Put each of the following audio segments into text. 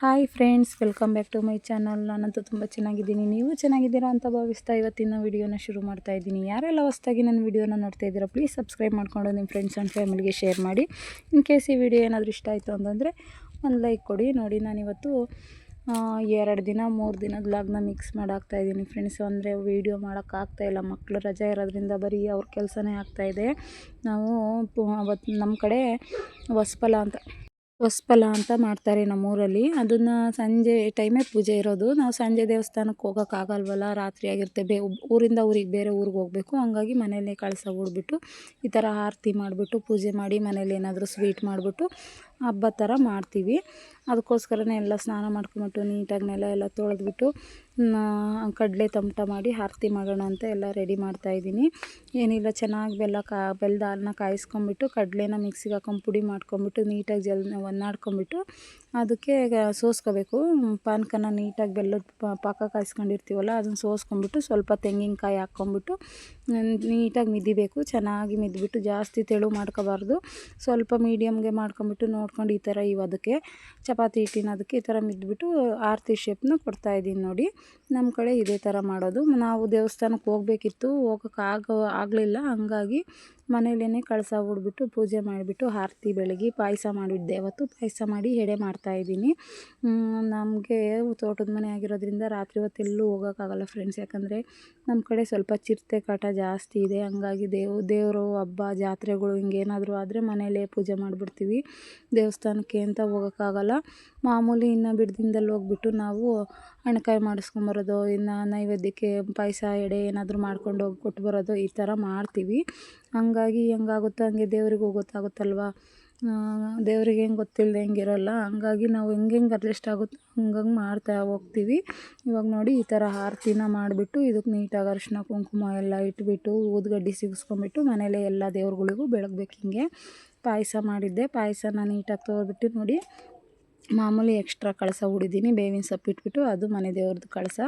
Hi friends, welcome back to my channel. ನಾನಂತೂ ತುಂಬ ಚೆನ್ನಾಗಿದ್ದೀನಿ. ನೀವು ಚೆನ್ನಾಗಿದ್ದೀರಾ ಅಂತ ಭಾವಿಸ್ತಾ ಇವತ್ತಿನ ವಿಡಿಯೋನ ಶುರು ಮಾಡ್ತಾ ಇದ್ದೀನಿ. ಯಾರೆಲ್ಲ ಹೊಸದಾಗಿ ನನ್ನ ವಿಡಿಯೋನ ನೋಡ್ತಾ ಇದ್ದೀರಾ ಪ್ಲೀಸ್ ಸಬ್ಸ್ಕ್ರೈಬ್ ಮಾಡ್ಕೊಂಡು ನಿಮ್ಮ ಫ್ರೆಂಡ್ಸ್ ಆ್ಯಂಡ್ ಫ್ಯಾಮಿಲಿಗೆ ಶೇರ್ ಮಾಡಿ. ಇನ್ ಕೇಸ್ ಈ ವಿಡಿಯೋ ಏನಾದರೂ ಇಷ್ಟ ಆಯಿತು ಅಂತಂದರೆ ಒಂದು ಲೈಕ್ ಕೊಡಿ. ನೋಡಿ, ನಾನಿವತ್ತು 2 ದಿನ 3 ದಿನದ ವ್ಲಾಗ್ನ ಮಿಕ್ಸ್ ಮಾಡಾಕ್ತಾಯಿದ್ದೀನಿ ಫ್ರೆಂಡ್ಸ್. ಅಂದರೆ ವೀಡಿಯೋ ಮಾಡೋಕ್ಕಾಗ್ತಾಯಿಲ್ಲ, ಮಕ್ಕಳು ರಜೆ ಇರೋದ್ರಿಂದ ಬರೀ ಅವ್ರ ಕೆಲಸನೇ ಆಗ್ತಾಯಿದೆ. ನಾವು ಅವತ್ತು ನಮ್ಮ ಕಡೆ ಹೊಸ್ಪಲ ಅಂತ ಮಾಡ್ತಾರೆ ನಮ್ಮೂರಲ್ಲಿ. ಅದನ್ನು ಸಂಜೆ ಟೈಮೇ ಪೂಜೆ ಇರೋದು. ನಾವು ಸಂಜೆ ದೇವಸ್ಥಾನಕ್ಕೆ ಹೋಗೋಕ್ಕಾಗಲ್ವಲ್ಲ, ರಾತ್ರಿ ಆಗಿರುತ್ತೆ. ಊರಿಂದ ಊರಿಗೆ ಬೇರೆ ಊರಿಗೆ ಹೋಗಬೇಕು. ಹಂಗಾಗಿ ಮನೇಲಿ ಕಳಸ ಹೂಡ್ಬಿಟ್ಟು ಈ ಥರ ಆರತಿ ಮಾಡಿಬಿಟ್ಟು ಪೂಜೆ ಮಾಡಿ ಮನೇಲಿ ಏನಾದರೂ ಸ್ವೀಟ್ ಮಾಡಿಬಿಟ್ಟು ಹಬ್ಬ ಥರ ಮಾಡ್ತೀವಿ. ಅದಕ್ಕೋಸ್ಕರನೇ ಎಲ್ಲ ಸ್ನಾನ ಮಾಡ್ಕೊಂಬಿಟ್ಟು ನೀಟಾಗಿ ನೆಲ ಎಲ್ಲ ತೊಳೆದ್ಬಿಟ್ಟು ಕಡಲೆ ತಮಟ ಮಾಡಿ ಆರತಿ ಮಾಡೋಣ ಅಂತ ಎಲ್ಲ ರೆಡಿ ಮಾಡ್ತಾಯಿದ್ದೀನಿ. ಏನಿಲ್ಲ, ಚೆನ್ನಾಗಿ ಬೆಲ್ಲದ ಹಾಲನ್ನ ಕಾಯಿಸ್ಕೊಂಬಿಟ್ಟು ಕಡಲೆನ ಮಿಕ್ಸಿಗೆ ಹಾಕೊಂಡು ಪುಡಿ ಮಾಡ್ಕೊಂಬಿಟ್ಟು ನೀಟಾಗಿ ಒನ್ನಾಡ್ಕೊಂಬಿಟ್ಟು ಅದಕ್ಕೆ ಸೋಸ್ಕೋಬೇಕು. ಪಾನಕನ ನೀಟಾಗಿ ಬೆಲ್ಲದ ಪಾಕ ಕಾಯಿಸ್ಕೊಂಡಿರ್ತೀವಲ್ಲ ಅದನ್ನು ಸೋಸ್ಕೊಂಬಿಟ್ಟು ಸ್ವಲ್ಪ ತೆಂಗಿನಕಾಯಿ ಹಾಕ್ಕೊಂಬಿಟ್ಟು ನೀಟಾಗಿ ಮಿದಿಬೇಕು. ಚೆನ್ನಾಗಿ ಮಿದ್ಬಿಟ್ಟು ಜಾಸ್ತಿ ತೆಳು ಮಾಡ್ಕೋಬಾರ್ದು, ಸ್ವಲ್ಪ ಮೀಡಿಯಮ್ಗೆ ಮಾಡ್ಕೊಂಬಿಟ್ಟು ನೋಡ್ಕೊಂಡು ಈ ಥರ ಅದಕ್ಕೆ ಚಪಾತಿ ಹಿಟ್ಟಿನ ಅದಕ್ಕೆ ಈ ಥರ ಮಿದ್ಬಿಟ್ಟು ಆರತಿ ಶೇಪ್ನ ಕೊಡ್ತಾಯಿದ್ದೀನಿ. ನೋಡಿ, ನಮ್ಮ ಕಡೆ ಇದೇ ಥರ ಮಾಡೋದು. ನಾವು ದೇವಸ್ಥಾನಕ್ಕೆ ಹೋಗಬೇಕಿತ್ತು, ಆಗಲಿಲ್ಲ. ಹಂಗಾಗಿ ಮನೇಲೇ ಕಳಸ ಹೂಡ್ಬಿಟ್ಟು ಪೂಜೆ ಮಾಡಿಬಿಟ್ಟು ಆರತಿ ಬೆಳಗ್ಗೆ ಪಾಯಸ ಮಾಡಿದ್ದೆ. ಅವತ್ತು ಪಾಯಸ ಮಾಡಿ ಎಡೆ ಮಾಡ್ತಾಯಿದ್ದೀನಿ. ನಮಗೆ ತೋಟದ ಮನೆ ಆಗಿರೋದ್ರಿಂದ ರಾತ್ರಿ ಹೊತ್ತೆಲ್ಲೂ ಹೋಗೋಕ್ಕಾಗಲ್ಲ ಫ್ರೆಂಡ್ಸ್. ಯಾಕಂದರೆ ನಮ್ಮ ಕಡೆ ಸ್ವಲ್ಪ ಚಿರತೆ ಕಾಟ ಜಾಸ್ತಿ ಇದೆ. ಹಂಗಾಗಿ ದೇವರು ಹಬ್ಬ ಜಾತ್ರೆಗಳು ಹಿಂಗೇನಾದರೂ ಆದರೆ ಮನೇಲೇ ಪೂಜೆ ಮಾಡಿಬಿಡ್ತೀವಿ. ದೇವಸ್ಥಾನಕ್ಕೆ ಅಂತ ಹೋಗೋಕ್ಕಾಗಲ್ಲ. ಮಾಮೂಲಿ ಇನ್ನು ಬಿಡ್ದಿಂದಲ್ಲಿ ಹೋಗ್ಬಿಟ್ಟು ನಾವು ಹಣ್ಣುಕಾಯಿ ಮಾಡಿಸ್ಕೊಂಬರೋದು, ಇನ್ನು ನೈವೇದ್ಯಕ್ಕೆ ಪಾಯಸ ಎಡೆ ಏನಾದರೂ ಮಾಡ್ಕೊಂಡು ಹೋಗಿ ಕೊಟ್ಟು ಬರೋದು, ಈ ಥರ ಮಾಡ್ತೀವಿ. ಹಂಗಾಗಿ ಹೆಂಗಾಗುತ್ತೋ ಹಂಗೆ ದೇವ್ರಿಗೂ ಗೊತ್ತಾಗುತ್ತಲ್ವ. ದೇವ್ರಿಗೆ ಹೆಂಗೆ ಗೊತ್ತಿಲ್ಲದೆ ಹೆಂಗಿರೋಲ್ಲ. ಹಂಗಾಗಿ ನಾವು ಹೆಂಗೆ ಅಡ್ಜಸ್ಟ್ ಆಗುತ್ತೋ ಹಂಗಂಗೆ ಮಾಡ್ತಾ ಹೋಗ್ತೀವಿ. ಇವಾಗ ನೋಡಿ, ಈ ಥರ ಆರತಿನ ಮಾಡಿಬಿಟ್ಟು ಇದಕ್ಕೆ ನೀಟಾಗಿ ಅರಿಶಿನ ಕುಂಕುಮ ಎಲ್ಲ ಇಟ್ಬಿಟ್ಟು ಊದುಗಡ್ಡಿ ಸಿಗಿಸ್ಕೊಂಬಿಟ್ಟು ಮನೇಲೆ ಎಲ್ಲ ದೇವ್ರುಗಳಿಗೂ ಬೆಳಗ್ಬೇಕು. ಹಿಂಗೆ ಪಾಯಸ ಮಾಡಿದ್ದೆ. ಪಾಯಸನ ನೀಟಾಗಿ ತೊಗೊಬಿಟ್ಟು ನೋಡಿ, ಮಾಮೂಲಿ ಎಕ್ಸ್ಟ್ರಾ ಕಳಸ ಹೂಡಿದ್ದೀನಿ. ಬೇವಿನ ಸೊಪ್ಪು ಇಟ್ಬಿಟ್ಟು ಅದು ಮನೆ ದೇವ್ರದ್ದು ಕಳಸ.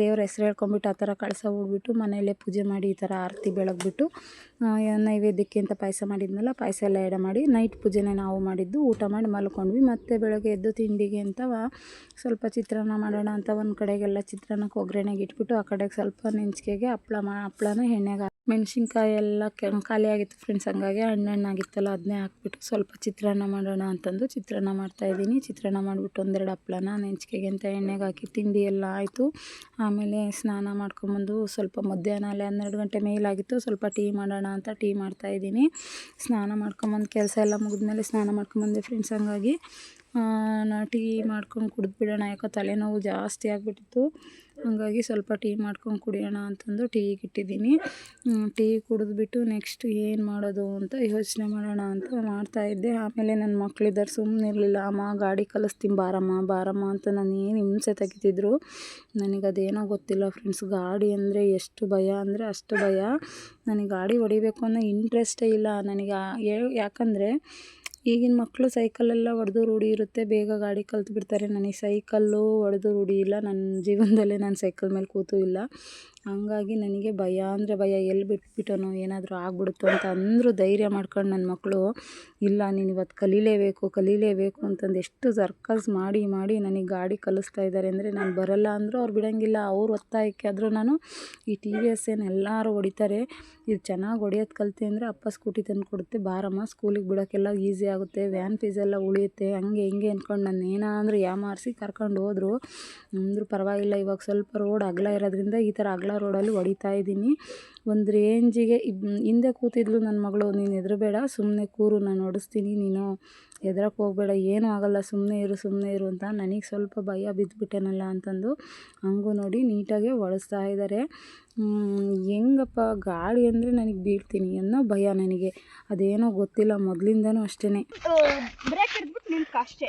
ದೇವ್ರ ಹೆಸ್ರು ಹೇಳ್ಕೊಂಬಿಟ್ಟು ಆ ಥರ ಕಳಸ ಹೂಡ್ಬಿಟ್ಟು ಮನೆಯಲ್ಲೇ ಪೂಜೆ ಮಾಡಿ ಈ ಥರ ಆರತಿ ಬೆಳಗ್ಬಿಟ್ಟು ನೈವೇದ್ಯಕ್ಕೆ ಅಂತ ಪಾಯಸ ಮಾಡಿದ್ನಲ್ಲ, ಪಾಯಸ ಎಲ್ಲ ಎಡೆ ಮಾಡಿ ನೈಟ್ ಪೂಜೆನೇ ನಾವು ಮಾಡಿದ್ದು. ಊಟ ಮಾಡಿ ಮಲ್ಕೊಂಡ್ವಿ. ಮತ್ತು ಬೆಳಗ್ಗೆ ಎದ್ದು ತಿಂಡಿಗೆ ಅಂತ ಸ್ವಲ್ಪ ಚಿತ್ರಾನ್ನ ಮಾಡೋಣ ಅಂತ ಒಂದು ಕಡೆಗೆಲ್ಲ ಚಿತ್ರಾನ್ನಕ್ಕೆ ಒಗ್ಗರಣೆಗೆ ಇಟ್ಬಿಟ್ಟು ಆ ಕಡೆಗೆ ಸ್ವಲ್ಪ ನೆಂಚಿಕೆಗೆ ಹಪ್ಳನ ಎಣ್ಣೆಗೆ ಮೆಣಸಿನ್ಕಾಯಿ ಎಲ್ಲ ಖಾಲಿ ಆಗಿತ್ತು ಫ್ರೆಂಡ್ಸ್. ಹಂಗಾಗಿ ಹಣ್ಣಾಗಿತ್ತಲ್ಲ ಅದನ್ನೇ ಹಾಕ್ಬಿಟ್ಟು ಸ್ವಲ್ಪ ಚಿತ್ರಾನ್ನ ಮಾಡೋಣ ಅಂತಂದು ಚಿತ್ರಾನ್ನ ಮಾಡ್ತಾಯಿದ್ದೀನಿ. ಚಿತ್ರಾನ್ನ ಮಾಡಿಬಿಟ್ಟು 1-2 ಹಪ್ಳನ ನೆಂಚಿಕೆಗೆ ಅಂತ ಎಣ್ಣೆಗೆ ಹಾಕಿ ತಿಂಡಿ ಎಲ್ಲ ಆಯಿತು. ಆಮೇಲೆ ಸ್ನಾನ ಮಾಡ್ಕೊಂಬಂದು ಸ್ವಲ್ಪ ಮಧ್ಯಾಹ್ನ 12 ಗಂಟೆ ಮೇಲಾಗಿತ್ತು. ಸ್ವಲ್ಪ ಟೀ ಮಾಡೋಣ ಅಂತ ಟೀ ಮಾಡ್ತಾಯಿದ್ದೀನಿ. ಸ್ನಾನ ಮಾಡ್ಕೊಂಬಂದು ಕೆಲಸ ಎಲ್ಲ ಮುಗಿದ್ಮೇಲೆ ಸ್ನಾನ ಮಾಡ್ಕೊಂಬಂದೆ ಫ್ರೆಂಡ್ಸ್. ಹಂಗಾಗಿ ಟೀ ಮಾಡ್ಕೊಂಡು ಕುಡಿದ್ಬಿಡೋಣ, ಯಾಕೋ ತಲೆನೋವು ಜಾಸ್ತಿ ಆಗಿಬಿಟ್ಟಿತ್ತು. ಹಂಗಾಗಿ ಸ್ವಲ್ಪ ಟೀ ಮಾಡ್ಕೊಂಡು ಕುಡಿಯೋಣ ಅಂತಂದು ಟೀಗೆ ಇಟ್ಟಿದ್ದೀನಿ. ಟೀ ಕುಡಿದ್ಬಿಟ್ಟು ನೆಕ್ಸ್ಟ್ ಏನು ಮಾಡೋದು ಅಂತ ಯೋಚನೆ ಮಾಡೋಣ ಅಂತ ಮಾಡ್ತಾಯಿದ್ದೆ. ಆಮೇಲೆ ನನ್ನ ಮಕ್ಕಳಿದ್ದಾರೆ, ಸುಮ್ಮನೆ ಇರಲಿಲ್ಲ. ಅಮ್ಮ ಗಾಡಿ ಕಲಿಸ್ತೀನಿ ಬಾರಮ್ಮ ಅಂತ ನಾನು ಏನು ಹಿಂಸೆ ತೆಗಿತಿದ್ರು. ನನಗದೇನೋ ಗೊತ್ತಿಲ್ಲ ಫ್ರೆಂಡ್ಸ್, ಗಾಡಿ ಅಂದರೆ ಎಷ್ಟು ಭಯ ಅಂದರೆ ಅಷ್ಟು ಭಯ. ನನಗೆ ಗಾಡಿ ಹೊಡಿಬೇಕು ಅನ್ನೋ ಇಂಟ್ರೆಸ್ಟೇ ಇಲ್ಲ ನನಗೆ. ಯಾಕಂದರೆ ಈಗಿನ ಮಕ್ಕಳು ಸೈಕಲೆಲ್ಲ ಹೊಡೆದು ರೂಢಿ ಇರುತ್ತೆ, ಬೇಗ ಗಾಡಿ ಕಲ್ತು ಬಿಡ್ತಾರೆ. ನನಗೆ ಸೈಕಲ್ಲು ಹೊಡೆದು ರೂಢಿ ಇಲ್ಲ. ನನ್ನ ಜೀವನದಲ್ಲೇ ನಾನು ಸೈಕಲ್ ಮೇಲೆ ಕೂತೂ ಇಲ್ಲ. ಹಂಗಾಗಿ ನನಗೆ ಭಯ ಅಂದರೆ ಭಯ. ಎಲ್ಲಿ ಬಿಟ್ಬಿಟ್ಟನೋ ಏನಾದರೂ ಆಗ್ಬಿಡುತ್ತೋ ಅಂತ ಅಂದರೂ ಧೈರ್ಯ ಮಾಡ್ಕೊಂಡು ನನ್ನ ಮಕ್ಕಳು ಇಲ್ಲ ನೀನು ಇವತ್ತು ಕಲೀಲೇಬೇಕು ಅಂತಂದು ಎಷ್ಟು ಸರ್ಕಸ್ ಮಾಡಿ ನನಗೆ ಗಾಡಿ ಕಲಿಸ್ತಾ ಇದ್ದಾರೆ. ಅಂದರೆ ನಾನು ಬರಲ್ಲ ಅಂದರೂ ಅವ್ರು ಬಿಡೋಂಗಿಲ್ಲ. ಅವ್ರು ಒತ್ತಾಯಕ್ಕೆ ಆದರೂ ನಾನು ಈ TVS ಏನು ಎಲ್ಲರೂ ಹೊಡಿತಾರೆ, ಇದು ಚೆನ್ನಾಗಿ ಹೊಡಿಯೋದು ಕಲಿತೆ ಅಂದರೆ ಅಪ್ಪ ಸ್ಕೂಟಿ ತಂದು ಕೊಡುತ್ತೆ, ಬಾರಮ್ಮ ಸ್ಕೂಲಿಗೆ ಬಿಡೋಕ್ಕೆಲ್ಲ ಈಸಿ ಆಗುತ್ತೆ, ವ್ಯಾನ್ ಫೀಸ್ ಎಲ್ಲ ಉಳಿಯುತ್ತೆ, ಹಂಗೆ ಹಿಂಗೆ ಅಂದ್ಕೊಂಡು ನಾನು ಏನಾದರೂ ಯಾಮಾರಿಸಿ ಕರ್ಕೊಂಡು ಹೋದ್ರು. ಅಂದರೂ ಪರವಾಗಿಲ್ಲ. ಇವಾಗ ಸ್ವಲ್ಪ ರೋಡ್ ಅಗಲ ಇರೋದ್ರಿಂದ ಈ ಥರ ಅಗಲ ರೋಡಲ್ಲಿ ಹೊಡಿತಾ ಇದ್ದೀನಿ. ಒಂದು ರೇಂಜಿಗೆ ಹಿಂದೆ ಕೂತಿದ್ಲು ನನ್ನ ಮಗಳು, ನೀನು ಹೆದರಬೇಡ, ಸುಮ್ಮನೆ ಕೂರು, ನಾನು ಓಡಿಸ್ತೀನಿ, ನೀನು ಹೆದರಕ್ಕೆ ಹೋಗಬೇಡ, ಏನೂ ಆಗೋಲ್ಲ, ಸುಮ್ಮನೆ ಇರು ಅಂತ. ನನಗೆ ಸ್ವಲ್ಪ ಭಯ ಬಿದ್ದುಬಿಟ್ಟೆನಲ್ಲ ಅಂತಂದು ಹಂಗೂ ನೋಡಿ ನೀಟಾಗೆ ಓಡಿಸ್ತಾ ಇದ್ದಾರೆ. ಹೆಂಗಪ್ಪ ಗಾಡಿ ಅಂದರೆ ನನಗೆ ಬೀಳ್ತೀನಿ ಅನ್ನೋ ಭಯ ನನಗೆ. ಅದೇನೋ ಗೊತ್ತಿಲ್ಲ, ಮೊದಲಿಂದನೂ ಅಷ್ಟೇ. ಬ್ರೇಕ್ ಹಿಡಿದ್ಬಿಟ್ಟು ನಿಂತ್ಕ ಅಷ್ಟೇ.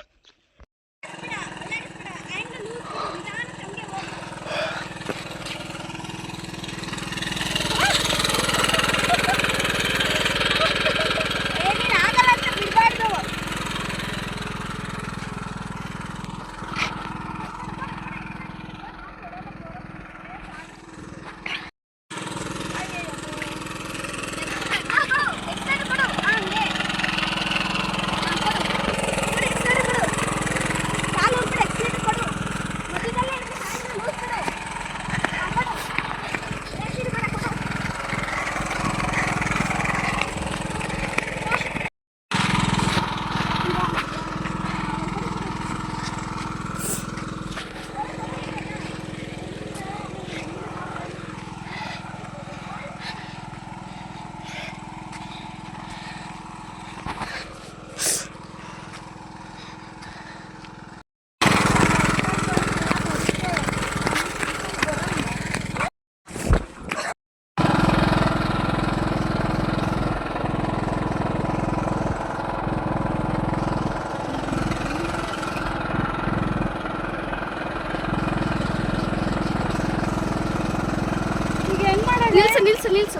ನಿಲ್ಸು.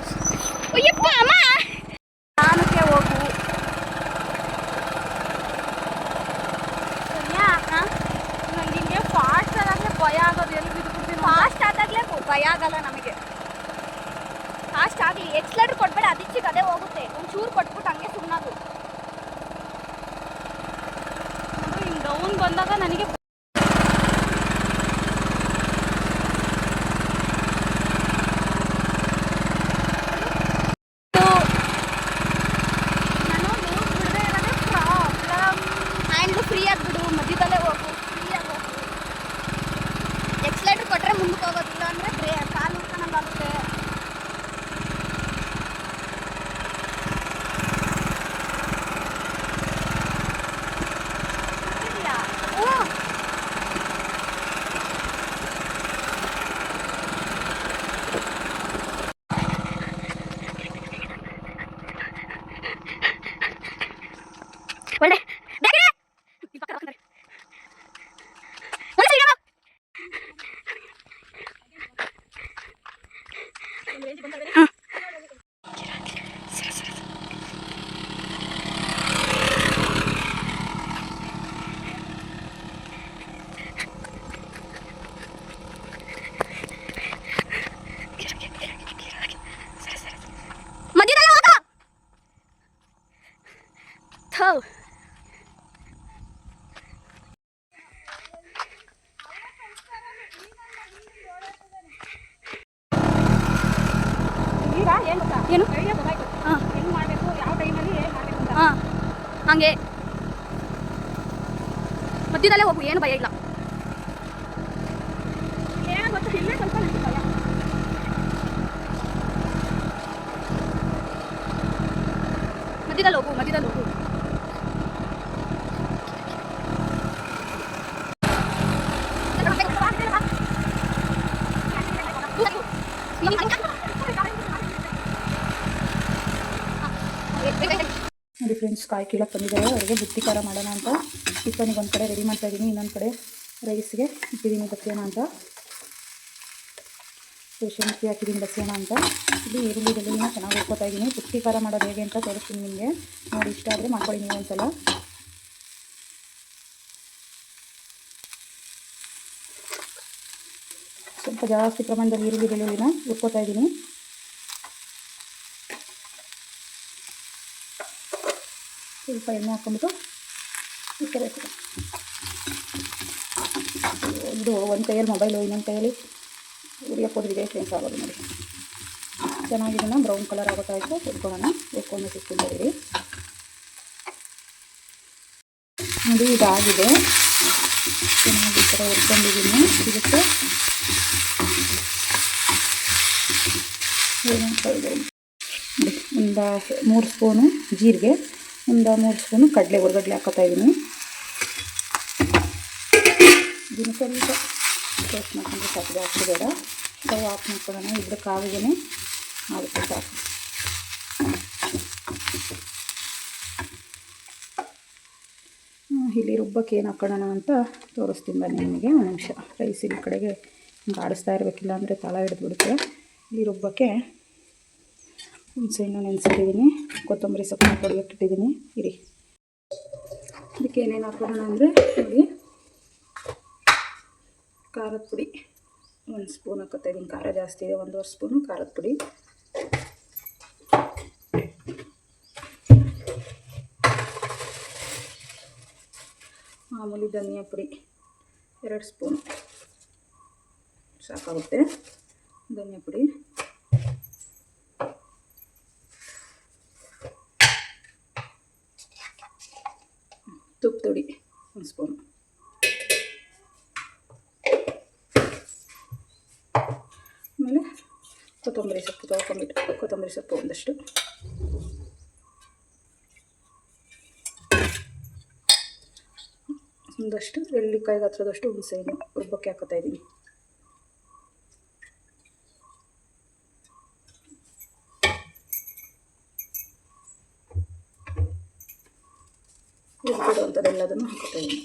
ಅಯ್ಯಪ್ಪ ಅಮ್ಮ, ನಾನಕ್ಕೆ ಹೋಗು. ನಂಗೆ ಹಿಂಗೆ ಫಾಸ್ಟ್ ಆದಾಗಲೇ ಭಯ ಆಗೋದು. ಎಲ್ಲಿ ಬಿದ್ದುಬಿಡ್ತೀನಿ. ಫಾಸ್ಟ್ ಆದಾಗಲೇ ಭಯ ಆಗಲ್ಲ ನಮಗೆ. ಫಾಸ್ಟ್ ಆಗಲಿ, ಎಕ್ಸ್ಲೇಟರ್ ಕೊಟ್ಬೇಡ, ಅದಿಚ್ಚಿಗೆ ಅದೇ ಹೋಗುತ್ತೆ. ಒಂಚೂರು ಕೊಟ್ಬಿಟ್ಟು ಹಂಗೆ ಸುಮ್ಮನಾಗು. ಹಿಂಗೆ ಡೌನ್ ಬಂದಾಗ ನನಗೆ ಹ್ಯಾಂಡ್ಲು ಫ್ರೀ ಆಗಿಬಿಡು, ಮಧ್ಯದಲ್ಲೇ ಹೋಗು, ಫ್ರೀಯಾಗಿ ಹೋಗು. ಎಕ್ಸ್ಲೇಟರ್ ಕೊಟ್ಟರೆ ಮುಂದಕ್ಕೆ ಹೋಗೋದಿಲ್ಲ ಅಂದರೆ ಕಾಲು ಉಳ್ಕೊಳಂಗಾಗುತ್ತೆ. ಒಳ್ಳೆ ಮಧ್ಯದಲ್ಲೇ ಹೋಗು. ಥೂ. ಏನು ಹಾಂ ಹೆಂಗೆ ಮಾಡಬೇಕು, ಯಾವ ಟೈಮಲ್ಲಿ ಏನು ಮಾಡಬೇಕು ಅಂತ. ಹಾಂ ಹಾಗೆ ಮಧ್ಯದಲ್ಲೇ ಹೋಗು, ಏನು ಭಯ ಇಲ್ಲ. ಏನು ಗೊತ್ತು, ಇಲ್ಲೇ ಸ್ವಲ್ಪ ನನಗೆ ಭಯ. ಮಧ್ಯದಲ್ಲಿ ಹೋಗು, ಮಧ್ಯದಲ್ಲಿ ಹೋಗು. ನೋಡಿ ಫ್ರೆಂಡ್ಸ್, ಕಾಯಿ ಕೀಳಕ್ಕೆ ಬಂದಿದ್ದಾರೆ. ಅವರಿಗೆ ಬುತ್ತಿ ಖಾರ ಮಾಡೋಣ ಅಂತ ಟಿಫನಿಗೆ ಒಂದು ಕಡೆ ರೆಡಿ ಮಾಡ್ತಾಯಿದ್ದೀನಿ, ಇನ್ನೊಂದು ಕಡೆ ರೈಸ್ಗೆ ಇಟ್ಟಿದ್ದೀನಿ ಬಸಿಯೋಣ ಅಂತ. ಶುಂಠಿ ಹಾಕಿದ್ದೀನಿ ಬಸಿಯೋಣ ಅಂತ. ಇಲ್ಲಿ ಈರುಳ್ಳಿ ಬೆಳ್ಳುಳ್ಳಿನ ಚೆನ್ನಾಗಿ ಹುರ್ಕೋತಾ ಇದ್ದೀನಿ. ಬುತ್ತಿ ಖಾರ ಮಾಡೋದು ಹೇಗೆ ಅಂತ ತೋರಿಸ್ತೀನಿ ನಿಮಗೆ. ನೋಡಿ, ಇಷ್ಟ ಆದರೆ ಮಾಡ್ಕೊಳ್ಳಿ ನೀವು ಒಂದ್ಸಲ. ಸ್ವಲ್ಪ ಜಾಸ್ತಿ ಪ್ರಮಾಣದಲ್ಲಿ ಈರುಳ್ಳಿ ಬೆಳ್ಳುಳ್ಳಿನ ಹುರ್ಕೋತಾ ಇದ್ದೀನಿ. ಸ್ವಲ್ಪ ಎಣ್ಣೆ ಹಾಕ್ಕೊಂಬಿಟ್ಟು ಇಟ್ಕೋಬೇಕು. ಒಂದು ಕೈಯಲ್ಲಿ ಮೊಬೈಲು, ಇನ್ನೊಂದು ಕೈಯಲ್ಲಿ ಉರಿಯೋಕೆ ಹೋದ್ರಿದೆ ಫ್ರೆಂಡ್ಸ್ ಆಗೋದು. ನೋಡಿ, ಚೆನ್ನಾಗಿದ್ದನ್ನು ಬ್ರೌನ್ ಕಲರ್ ಆಗೋತ್ತಾಯಿತು. ಹುರ್ಕೊಳ್ಳೋಣ, ಹುರ್ಕೊಂಡು ಸಿಕ್ಕಿದ್ದೀರಿ. ನೋಡಿ, ಇದಾಗಿದೆ. ಚೆನ್ನಾಗಿ ಈ ಥರ ಹುರ್ಕೊಂಡಿದ್ದೀನಿ. ಇದಕ್ಕೆ ಒಂದು 3 ಸ್ಪೂನು ಜೀರಿಗೆ, ಒಂದು 3 ಸ್ಪೂನು ಹುರ್ಗಡ್ಲೆ ಹಾಕೋತಾ ಇದ್ದೀನಿ. ಇದನ್ನು ಸ್ವಲ್ಪ ಟೇಸ್ಟ್ ಮಾಡ್ಕೊಂಡ್ರೆ ಸಾಕು, ಜಾಸ್ತಿ ಬೇಡ. ಸ್ಟವ್ ಆಫ್ ಮಾಡ್ಕೊಳ್ಳೋಣ. ಇದ್ರ ಕಾವಿಗೆ ಆಗುತ್ತೆ ಸಾಕು. ಇಲ್ಲಿ ರುಬ್ಬಕ್ಕೆ ಏನು ಹಾಕೊಳ್ಳೋಣ ಅಂತ ತೋರಿಸ್ತೀನಿ ಬನ್ನಿ ನಿಮಗೆ. ಒಂದು ನಿಮಿಷ. ರೈಸ್ ಈ ಕಡೆಗೆ ಆಡಿಸ್ತಾ ಇರಬೇಕಿಲ್ಲ ಅಂದರೆ ತಳ ಹಿಡಿದ್ಬಿಡುತ್ತೆ. ಇಲ್ಲಿ ರುಬ್ಬಕ್ಕೆ ಹುಣಸೆಹಣ್ಣು ನೆನೆಸಿಟ್ಟಿದ್ದೀನಿ, ಕೊತ್ತಂಬರಿ ಸೊಪ್ಪು ಕೊಡಬೇಕು ಇಟ್ಟಿದ್ದೀನಿ. ಇರಿ, ಇದಕ್ಕೆ ಏನೇನು ಹಾಕೋಣ ಅಂದರೆ ನೋಡಿ, ಖಾರದ ಪುಡಿ 1 ಸ್ಪೂನ್ ಹಾಕೋತಾ ಇದ್ದೀನಿ. ಖಾರ ಜಾಸ್ತಿ ಇದೆ, 1.5 ಸ್ಪೂನು ಖಾರದ ಪುಡಿ. ಮಾಮೂಲಿ ಧನಿಯಾ ಪುಡಿ 2 ಸ್ಪೂನ್ ಸಾಕಾಗುತ್ತೆ. ಧನಿಯಾ ಪುಡಿ, ತುಪ್ಪ ಪುಡಿ 1 ಸ್ಪೂನು, ಆಮೇಲೆ ಕೊತ್ತಂಬರಿ ಸೊಪ್ಪು ತೊಳ್ಕೊಂಬಿಟ್ಟು ಕೊತ್ತಂಬರಿ ಸೊಪ್ಪು ಒಂದಷ್ಟು, ಒಂದಷ್ಟು ಎಳ್ಳಿಕಾಯಿಗೆ ಹತ್ರದಷ್ಟು ಹುಣಸೆಹಣ್ಣು ರುಬ್ಬಕ್ಕೆ ಹಾಕೋತಾ ಇದ್ದೀನಿ. ರುಬ್ಬಿಡುವಂಥದ್ದೆಲ್ಲದನ್ನು ಹಾಕೋತಾ ಇದ್ದೀನಿ.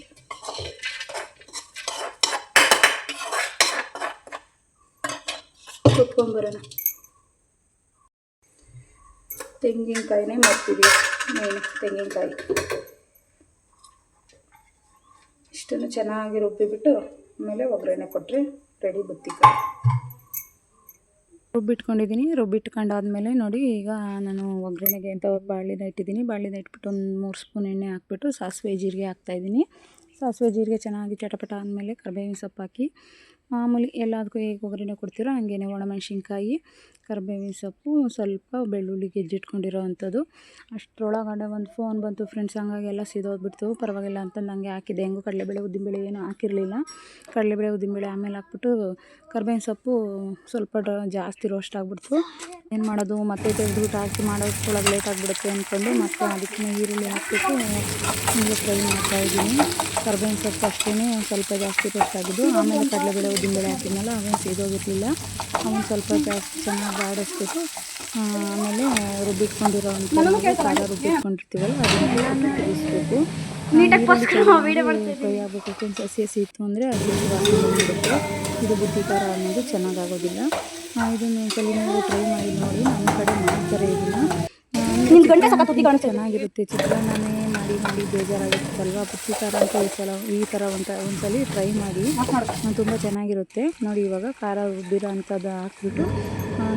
ರುಬ್ಕೊಂಬರೋಣ. ತೆಂಗಿನಕಾಯಿನೇ ಮಾಡ್ತೀವಿ, ಮೇನ್ ತೆಂಗಿನಕಾಯಿ. ಇಷ್ಟನ್ನು ಚೆನ್ನಾಗಿ ರುಬ್ಬಿಬಿಟ್ಟು ಆಮೇಲೆ ಒಗ್ಗರಣೆ ಕೊಟ್ಟರೆ ರೆಡಿ ಬುತ್ತಿಕಾಯಿ. ರುಬ್ಬಿಟ್ಕೊಂಡಾದ್ಮೇಲೆ ನೋಡಿ, ಈಗ ನಾನು ಒಗ್ಗರಣೆಗೆ ಅಂತ ಬಾಣಲಿನ ಇಟ್ಟಿದ್ದೀನಿ. ಬಾಣಲಿನ ಇಟ್ಬಿಟ್ಟು ಒಂದು 3 ಸ್ಪೂನ್ ಎಣ್ಣೆ ಹಾಕ್ಬಿಟ್ಟು ಸಾಸಿವೆ ಜೀರಿಗೆ ಹಾಕ್ತಾಯಿದ್ದೀನಿ. ಸಾಸಿವೆ ಜೀರಿಗೆ ಚೆನ್ನಾಗಿ ಚಟಪಟ ಆದಮೇಲೆ ಕರಿಬೇವಿನ ಸೊಪ್ಪು ಹಾಕಿ, ಮಾಮೂಲಿ ಎಲ್ಲದಕ್ಕೂ ಹೇಗೆ ಒಗ್ಗರಣೆ ಕೊಡ್ತೀರೋ ಹಂಗೇ ಒಣಮೆಣ್ಸಿನ್ಕಾಯಿ, ಕರಿಬೇವಿನ ಸೊಪ್ಪು, ಸ್ವಲ್ಪ ಬೆಳ್ಳುಳ್ಳಿ ಗೆಜ್ಜಿಟ್ಕೊಂಡಿರೋ ಅಂಥದ್ದು. ಅಷ್ಟರೊಳಗಡೆ ಒಂದು ಫೋನ್ ಬಂತು ಫ್ರೆಂಡ್ಸ್, ಹಂಗಾಗಿ ಎಲ್ಲ ಸಿದೋದ್ಬಿಡ್ತು. ಪರವಾಗಿಲ್ಲ ಅಂತಂದು ಹಂಗೆ ಹಾಕಿದ್ದೆ. ಹೆಂಗೂ ಕಡಲೆಬೇಳೆ ಉದ್ದಿನಬೇಳೆ ಏನೂ ಹಾಕಿರಲಿಲ್ಲ. ಕಡಲೆಬೇಳೆ ಉದ್ದಿನಬೇಳೆ ಆಮೇಲೆ ಹಾಕ್ಬಿಟ್ಟು ಕರಿಬೇವಿನ ಸೊಪ್ಪು ಸ್ವಲ್ಪ ಜಾಸ್ತಿ ರೋಸ್ಟ್ ಆಗಿಬಿಡ್ತು. ಏನು ಮಾಡೋದು, ಮತ್ತೆ ತೆಗೆದುಬಿಟ್ಟು ಹಾಕಿ ಮಾಡೋದ್ರೊಳಗೆ ಲೇಟ್ ಆಗಿಬಿಡುತ್ತೆ ಅಂದ್ಕೊಂಡು ಮತ್ತೆ ಅದಕ್ಕೆ ಈರುಳ್ಳಿ ಹಾಕ್ಬಿಟ್ಟು ಹೀಗೆ ಫ್ರೈ ಮಾಡ್ತಾಯಿದ್ದೀನಿ. ಕರಿಬೇವಿನ ಸೊಪ್ಪು ಅಷ್ಟೇ ಒಂದು ಸ್ವಲ್ಪ ಜಾಸ್ತಿ ರೋಸ್ಟ್ ಆಗಿದ್ದು. ಆಮೇಲೆ ಕಡಲೆಬೇಳೆ ಉದ್ದಿನಬೇಳೆ ಹಾಕಿದ್ನಲ್ಲ, ಅವೇನು ಸಿದೋಗಿರಲಿಲ್ಲ. ಅವನು ಸ್ವಲ್ಪ ಜಾಸ್ತಿ ಚೆನ್ನಾಗಿ ಬಾಡಿಸ್ಬಿಟ್ಟು ಆಮೇಲೆ ರುಬ್ಬಿಟ್ಕೊಂಡಿರೋ ಖಾರ ರುಬ್ಬಿಟ್ಕೊಂಡಿರ್ತೀವಲ್ಲ ಅದನ್ನು ಕುದಿಸ್ಬೇಕು. ಫ್ರೈ ಆಗಬೇಕು. ಒಂದು ಹಸಿ ಇತ್ತು ಅಂದರೆ ಅದು ವಾಸನೆ ಬಂದುಬಿಡುತ್ತೆ. ಇದು ಬುದ್ಧಿ ಖಾರ ಅನ್ನೋದು ಚೆನ್ನಾಗಾಗೋದಿಲ್ಲ. ಇದನ್ನು ಒಂದ್ಸಲ ನೀವು ಟ್ರೈ ಮಾಡಿ ನೋಡಿ. ನಮ್ಮ ಕಡೆ ಮಾಡ್ತಾರೆ ಇದನ್ನು, ಚೆನ್ನಾಗಿರುತ್ತೆ. ಚಿತ್ರಾನ್ನನೇ ಮಾಡಿ ಬೇಜಾರಾಗಿರುತ್ತಲ್ವ, ಬುತ್ತಿ ಖಾರ ಅಂತ ಈ ಥರ ಒಂದ್ಸಲ ಟ್ರೈ ಮಾಡಿ, ತುಂಬ ಚೆನ್ನಾಗಿರುತ್ತೆ ನೋಡಿ. ಇವಾಗ ಖಾರ ರುಬ್ಬಿರೋ ಅಂಥದ್ದು ಹಾಕ್ಬಿಟ್ಟು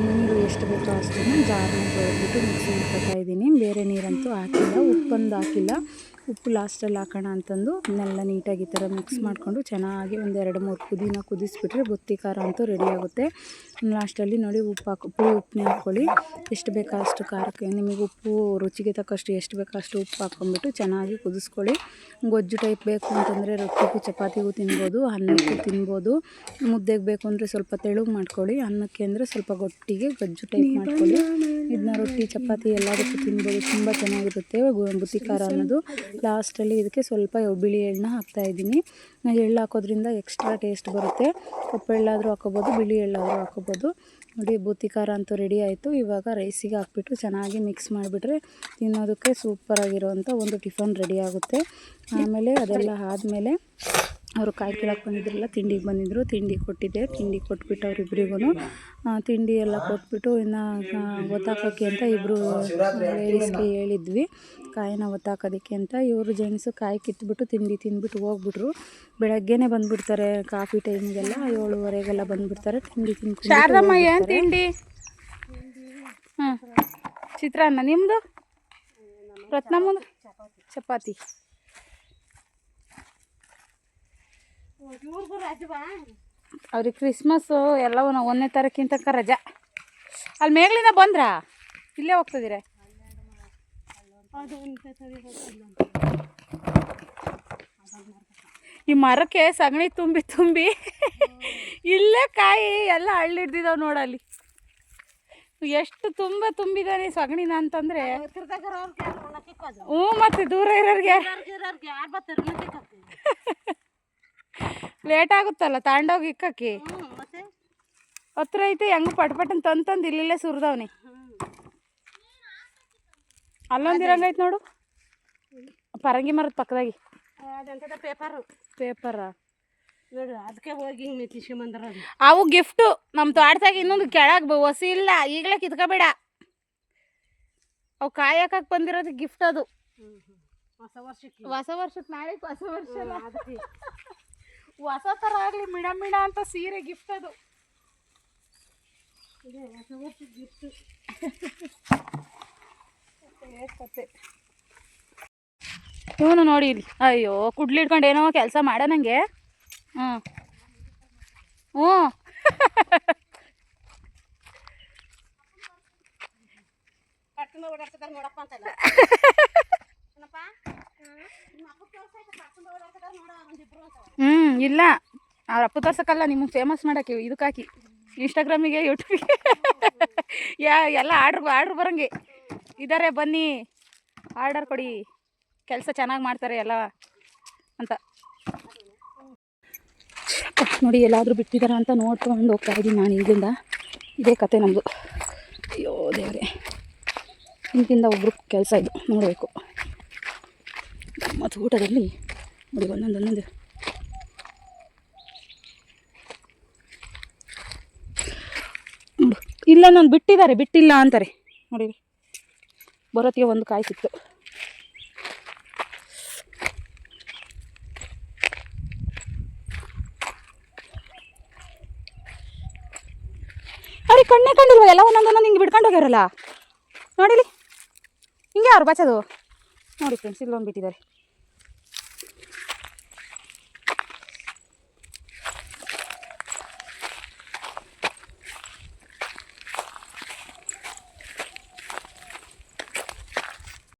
ನೀರು ಎಷ್ಟು ಬೇಕೋ ಅಷ್ಟನ್ನು ಜಾರನ್ನ ತೊಳೆದ್ಬಿಟ್ಟು ಮಿಕ್ಸಿ ಮಾಡ್ಕೊತಾಯಿದ್ದೀನಿ. ಬೇರೆ ನೀರಂತೂ ಹಾಕಿಲ್ಲ, ಉಪ್ಪೊಂದು ಹಾಕಿಲ್ಲ. ಉಪ್ಪು ಲಾಸ್ಟಲ್ಲಿ ಹಾಕೋಣ ಅಂತಂದು ಅದನ್ನೆಲ್ಲ ನೀಟಾಗಿ ಈ ಥರ ಮಿಕ್ಸ್ ಮಾಡಿಕೊಂಡು ಚೆನ್ನಾಗಿ ಒಂದು 2-3 ಕುದಿನ ಕುದಿಸ್ಬಿಟ್ರೆ ಬುತ್ತಿ ಖಾರ ಅಂತೂ ರೆಡಿ ಆಗುತ್ತೆ. ಲಾಸ್ಟಲ್ಲಿ ನೋಡಿ ಉಪ್ಪನ್ನೇ ಹಾಕ್ಕೊಳ್ಳಿ. ಎಷ್ಟು ಬೇಕೋ ಅಷ್ಟು ಖಾರಕ್ಕೆ ನಿಮಗೆ ಉಪ್ಪು ರುಚಿಗೆ ತಕ್ಕಷ್ಟು ಎಷ್ಟು ಬೇಕೋ ಅಷ್ಟು ಉಪ್ಪು ಹಾಕ್ಕೊಂಬಿಟ್ಟು ಚೆನ್ನಾಗಿ ಕುದಿಸ್ಕೊಳ್ಳಿ. ಗೊಜ್ಜು ಟೈಪ್ ಬೇಕು ಅಂತಂದರೆ ರೊಟ್ಟಿಗೂ ಚಪಾತಿಗೂ ತಿನ್ಬೋದು, ಅನ್ನಕ್ಕೂ ತಿನ್ಬೋದು. ಮುದ್ದೆಗೆ ಬೇಕು ಅಂದರೆ ಸ್ವಲ್ಪ ತೆಳುಗೆ ಮಾಡ್ಕೊಳ್ಳಿ, ಅನ್ನಕ್ಕೆ ಅಂದರೆ ಸ್ವಲ್ಪ ಗಟ್ಟಿಗೆ ಗೊಜ್ಜು ಟೈಪ್ ಮಾಡ್ಕೊಳ್ಳಿ. ಇದನ್ನ ರೊಟ್ಟಿ ಚಪಾತಿ ಎಲ್ಲದಕ್ಕೂ ತಿನ್ಬೋದು, ತುಂಬ ಚೆನ್ನಾಗಿರುತ್ತೆ ಬುತ್ತಿ ಖಾರ ಅನ್ನೋದು. ಲಾಸ್ಟಲ್ಲಿ ಇದಕ್ಕೆ ಸ್ವಲ್ಪ ಬಿಳಿ ಎಳ್ಳನ್ನ ಹಾಕ್ತಾಯಿದ್ದೀನಿ. ಎಳ್ಳು ಹಾಕೋದ್ರಿಂದ ಎಕ್ಸ್ಟ್ರಾ ಟೇಸ್ಟ್ ಬರುತ್ತೆ. ಕಪ್ಪು ಎಳ್ಳಾದರೂ ಹಾಕೋಬೋದು, ಬಿಳಿ ಎಳ್ಳಾದರೂ ಹಾಕೋಬೋದು. ನೋಡಿ ಬೂತಿ ಖಾರ ಅಂತೂ ರೆಡಿ ಆಯಿತು. ಇವಾಗ ರೈಸಿಗೆ ಹಾಕ್ಬಿಟ್ಟು ಚೆನ್ನಾಗಿ ಮಿಕ್ಸ್ ಮಾಡಿಬಿಟ್ರೆ ತಿನ್ನೋದಕ್ಕೆ ಸೂಪರಾಗಿರೋವಂಥ ಒಂದು ಟಿಫನ್ ರೆಡಿ ಆಗುತ್ತೆ. ಆಮೇಲೆ ಅದೆಲ್ಲ ಆದಮೇಲೆ ಅವರು ಕಾಯಿ ಕೀಳಕ್ಕೆ ಬಂದಿದ್ರಲ್ಲ, ತಿಂಡಿಗೆ ಬಂದಿದ್ದರು, ತಿಂಡಿ ಕೊಟ್ಟಿದ್ದೆ. ತಿಂಡಿ ಕೊಟ್ಬಿಟ್ಟು ಅವರಿಬ್ಬರಿಗೂ ತಿಂಡಿ ಎಲ್ಲ ಕೊಟ್ಬಿಟ್ಟು ಇನ್ನು ಒತ್ತಾಕೋಕ್ಕೆ ಅಂತ ಇಬ್ಬರು ಲೇಡೀಸ್ಗೆ ಹೇಳಿದ್ವಿ ಕಾಯಿನ ಒತ್ತಾಕೋದಕ್ಕೆ ಅಂತ. ಇವರು ಜೆಂಟ್ಸು ಕಾಯಿ ಕಿತ್ಬಿಟ್ಟು ತಿಂಡಿ ತಿಂದ್ಬಿಟ್ಟು ಹೋಗ್ಬಿಟ್ರು. ಬೆಳಗ್ಗೆನೇ ಬಂದುಬಿಡ್ತಾರೆ, ಕಾಫಿ ಟೈಮಿಗೆಲ್ಲ 7:30ಗೆಲ್ಲ ಬಂದುಬಿಡ್ತಾರೆ. ತಿಂಡಿ ತಿಂದು ತಿಂಡಿ ಚಿತ್ರಾನ್ನ. ನಿಮ್ಮದು ರತ್ನಮ್ಮದು ಚಪಾತಿ. ಅವ್ರಿಗೆ ಕ್ರಿಸ್ಮಸ್ಸು ಎಲ್ಲವೂ 1ನೇ ತಾರೀಕಿನ ತನಕ ರಜಾ. ಅಲ್ಲಿ ಮೇಘಲಿಂದ ಬಂದ್ರಾ? ಇಲ್ಲೇ ಹೋಗ್ತಿದ್ದೀರ? ಈ ಮರಕ್ಕೆ ಸಗಣಿ ತುಂಬಿ ಇಲ್ಲೇ ಕಾಯಿ ಎಲ್ಲ ಹಳ್ಳಿಡ್ದಿದ್ದಾವೆ ನೋಡಲ್ಲಿ. ಎಷ್ಟು ತುಂಬಿದಾನೆ ಸಗಣಿನ ಅಂತಂದರೆ. ಮತ್ತೆ ದೂರ ಇರೋರಿಗೆ ಲೇಟ್ ಆಗುತ್ತಲ್ಲ ತಾಂಡೋಗಿ ಇಕ್ಕಕ್ಕೆ. ಹತ್ರ ಐತೆ, ಹೆಂಗು ಪಟ್ಪಟ್ಟನ್ ತಂದು ಇಲ್ಲೇ ಸುರಿದವನಿ. ಅಲ್ಲೊಂದಿರಂಗೈತೆ ನೋಡು, ಪರಂಗಿ ಮರದ ಪಕ್ಕದಾಗಿ. ಪೇಪರಾ? ಅದಕ್ಕೆ ಹೋಗಿ ಅವು ಗಿಫ್ಟು ನಮ್ಮ ತೋಟದಾಗ. ಇನ್ನೊಂದು ಕೆಳಗೆ ಹೊಸಿ ಇಲ್ಲ, ಈಗಲೇ ಕಿತ್ಕೋಬೇಡ. ಅವು ಕಾಯಿ ಹಾಕಕ್ಕೆ ಬಂದಿರೋದು ಗಿಫ್ಟ್. ಅದು ಹೊಸ ವರ್ಷಕ್ಕೆ ನಾಳೆ ಹೊಸ ವರ್ಷ ಹೊಸ ಥರ ಆಗಲಿ ಮಿಡ ಅಂತ ಸೀರೆ ಗಿಫ್ಟ್. ಅದು ಹೊಸ ವರ್ಷದ ಗಿಫ್ಟ್. ಇವನು ನೋಡಿ ಇಲ್ಲಿ, ಅಯ್ಯೋ ಕುಡ್ಲಿಡ್ಕೊಂಡು ಏನೋ ಕೆಲಸ ಮಾಡ ನನಗೆ. ಹ್ಞೂ ಇಲ್ಲ, ಅವ್ರ ಅಪ್ಪ ತೋರ್ಸಕ್ಕಲ್ಲ, ನಿಮಗೆ ಫೇಮಸ್ ಮಾಡೋಕ್ಕೆ ಇದಕ್ಕೆ ಹಾಕಿ ಇನ್ಸ್ಟಾಗ್ರಾಮಿಗೆ ಯೂಟ್ಯೂಬಿಗೆ ಎಲ್ಲ ಆರ್ಡ್ರ್ ಬರೋಂಗೆ ಇದ್ದಾರೆ. ಬನ್ನಿ ಆರ್ಡರ್ ಕೊಡಿ, ಕೆಲಸ ಚೆನ್ನಾಗಿ ಮಾಡ್ತಾರೆ ಎಲ್ಲ ಅಂತ. ನೋಡಿ ಎಲ್ಲಾದರೂ ಬಿಟ್ಟಿದ್ದಾರೆ ಅಂತ ನೋಡ್ಕೊಂಡು ಹೋಗ್ತಾ ಇದ್ದೀನಿ ನಾನು ಇಲ್ಲಿಂದ. ಇದೇ ಕತೆ ನಮ್ಮದು. ಅಯ್ಯೋ ದೇವರೇ, ಇಂತಿಂದ ಒಬ್ರು ಕೆಲಸ ಇದು ನೋಡಬೇಕು. ಮತ್ತು ಊಟದಲ್ಲಿ ನೋಡಿ ಒಂದೊಂದು ನೋಡು, ಇಲ್ಲ ನಾನು ಬಿಟ್ಟಿಲ್ಲ ಅಂತಾರೆ ನೋಡಿ. ಬರೋತ್ತಿಗೆ ಒಂದು ಕಾಯಿ ಸಿಕ್ತು. ಅವ್ರಿಗೆ ಕಣ್ಣೇ ಕಂಡಿಲ್ವ, ಎಲ್ಲ ಒಂದೊಂದೊಂದು ಹಿಂಗೆ ಬಿಡ್ಕೊಂಡು ಹೋಗ್ಯಾರಲ್ಲ ನೋಡಿಲಿ. ಹಿಂಗೆ ಅವ್ರು ಬಚ್ಚೋದು ನೋಡಿ ಫ್ರೆಂಡ್ಸ್, ಇಲ್ಲೊಂದು ಬಿಟ್ಟಿದ್ದಾರೆ.